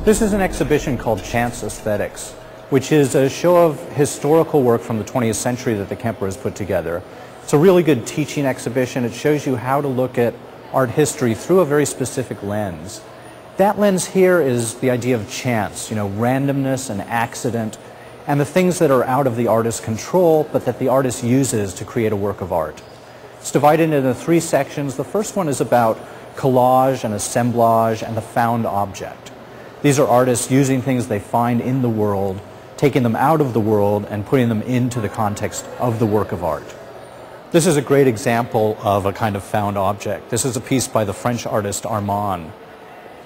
This is an exhibition called Chance Aesthetics, which is a show of historical work from the 20th century that the Kemper has put together. It's a really good teaching exhibition. It shows you how to look at art history through a very specific lens. That lens here is the idea of chance, randomness and accident, and the things that are out of the artist's control, but that the artist uses to create a work of art. It's divided into 3 sections. The first one is about collage and assemblage and the found object. These are artists using things they find in the world, taking them out of the world and putting them into the context of the work of art. This is a great example of a kind of found object. This is a piece by the French artist Ernst.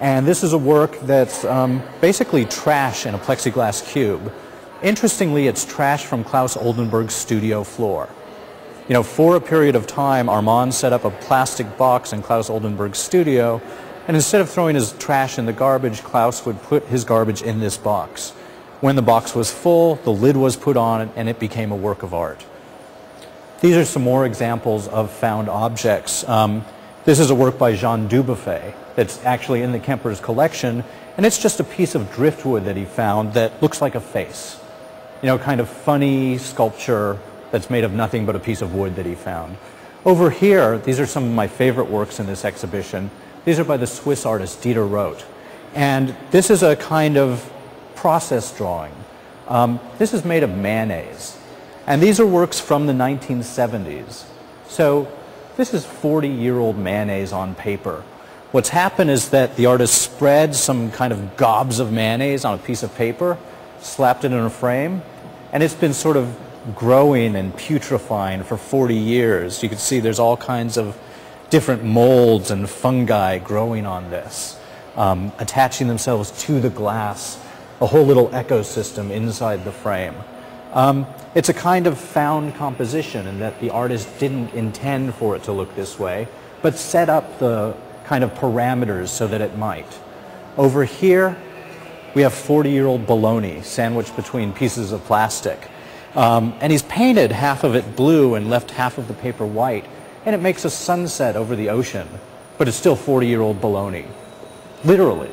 And this is a work that's basically trash in a plexiglass cube. Interestingly, it's trash from Claes Oldenburg's studio floor. For a period of time, Ernst set up a plastic box in Claes Oldenburg's studio, and instead of throwing his trash in the garbage, Claes would put his garbage in this box. When the box was full, the lid was put on it, and it became a work of art. These are some more examples of found objects. This is a work by Jean Dubuffet that's actually in the Kemper's collection, and it's just a piece of driftwood that he found that looks like a face. Kind of funny sculpture that's made of nothing but a piece of wood that he found. Over here, these are some of my favorite works in this exhibition. These are by the Swiss artist Dieter Roth. And this is a kind of process drawing. This is made of mayonnaise. And these are works from the 1970s. So this is 40-year-old mayonnaise on paper. What's happened is that the artist spread some kind of gobs of mayonnaise on a piece of paper, slapped it in a frame, and it's been sort of growing and putrefying for 40 years. You can see there's all kinds of different molds and fungi growing on this, attaching themselves to the glass, a whole little ecosystem inside the frame. It's a kind of found composition in that the artist didn't intend for it to look this way, but set up the kind of parameters so that it might. Over here, we have 40-year-old bologna sandwiched between pieces of plastic. And he's painted half of it blue and left half of the paper white, and it makes a sunset over the ocean, but it's still 40-year-old bologna, literally.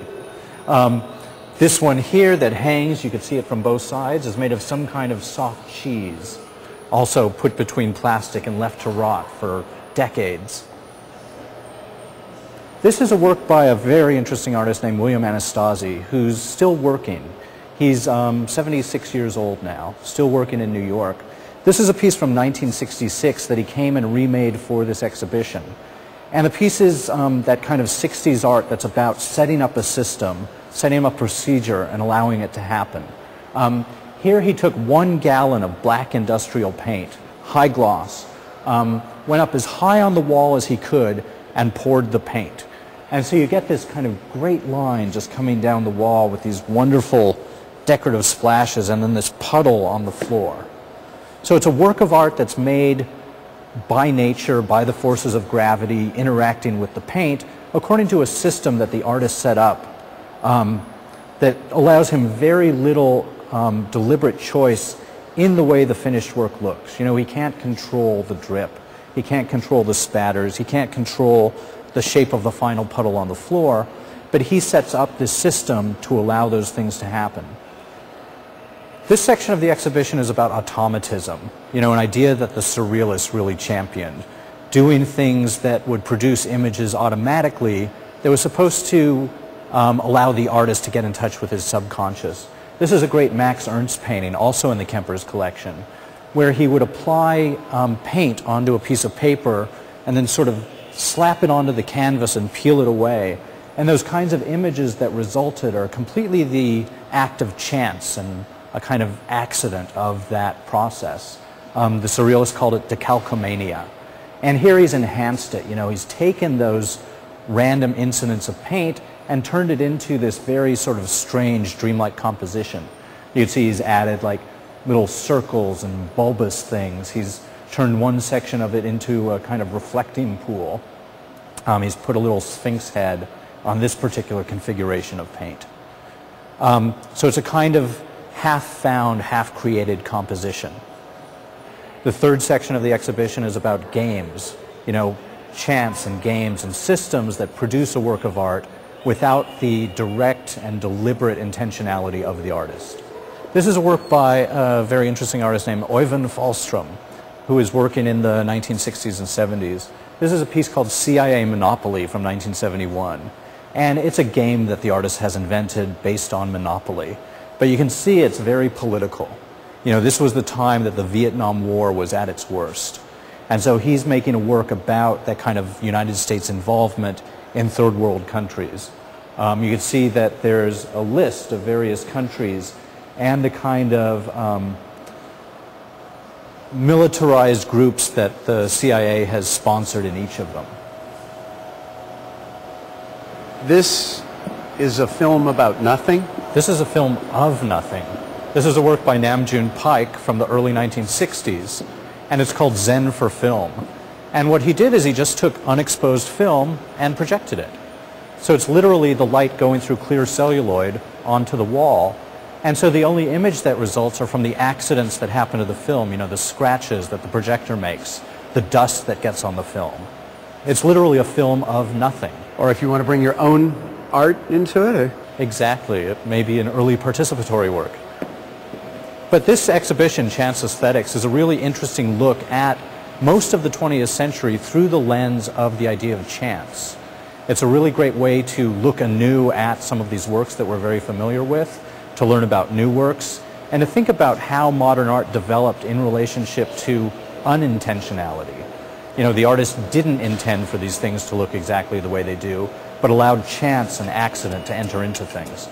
This one here that hangs, you can see it from both sides, is made of some kind of soft cheese, also put between plastic and left to rot for decades. This is a work by a very interesting artist named William Anastasi, who's still working. He's 76 years old now, still working in New York. This is a piece from 1966 that he came and remade for this exhibition. And the piece is that kind of 60s art that's about setting up a system, setting up a procedure, and allowing it to happen. Here he took 1 gallon of black industrial paint, high gloss, went up as high on the wall as he could, and poured the paint. And so you get this kind of great line just coming down the wall with these wonderful decorative splashes and then this puddle on the floor. So it's a work of art that's made by nature, by the forces of gravity, interacting with the paint, according to a system that the artist set up that allows him very little deliberate choice in the way the finished work looks. He can't control the drip. He can't control the spatters. He can't control the shape of the final puddle on the floor, but he sets up this system to allow those things to happen. This section of the exhibition is about automatism, an idea that the surrealists really championed, doing things that would produce images automatically that was supposed to allow the artist to get in touch with his subconscious. This is a great Max Ernst painting, also in the Kemper's collection, where he would apply paint onto a piece of paper and then sort of slap it onto the canvas and peel it away. And those kinds of images that resulted are completely the act of chance and a kind of accident of that process. The surrealists called it decalcomania. And here he's enhanced it. He's taken those random incidents of paint and turned it into this very sort of strange, dreamlike composition. You can see he's added like little circles and bulbous things. He's turned one section of it into a kind of reflecting pool. He's put a little sphinx head on this particular configuration of paint. So it's a kind of half-found, half-created composition. The third section of the exhibition is about games, chance and games and systems that produce a work of art without the direct and deliberate intentionality of the artist. This is a work by a very interesting artist named Fallstrom, who is working in the 1960s and 70s. This is a piece called CIA Monopoly from 1971. And it's a game that the artist has invented based on Monopoly. But you can see it's very political. You know, this was the time that the Vietnam War was at its worst. And so he's making a work about that kind of United States involvement in third world countries. You can see that there's a list of various countries and the kind of militarized groups that the CIA has sponsored in each of them. This is a film about nothing? This is a film of nothing. This is a work by Namjoon Paik from the early 1960s, and it's called Zen for Film. And what he did is he just took unexposed film and projected it. So it's literally the light going through clear celluloid onto the wall. And so the only image that results are from the accidents that happen to the film, you know, the scratches that the projector makes, the dust that gets on the film. It's literally a film of nothing. Or if you want to bring your own art into it? Or? Exactly. It may be an early participatory work. But this exhibition, Chance Aesthetics, is a really interesting look at most of the 20th century through the lens of the idea of chance. It's a really great way to look anew at some of these works that we're very familiar with, to learn about new works, and to think about how modern art developed in relationship to unintentionality. You know, the artist didn't intend for these things to look exactly the way they do, but allowed chance and accident to enter into things.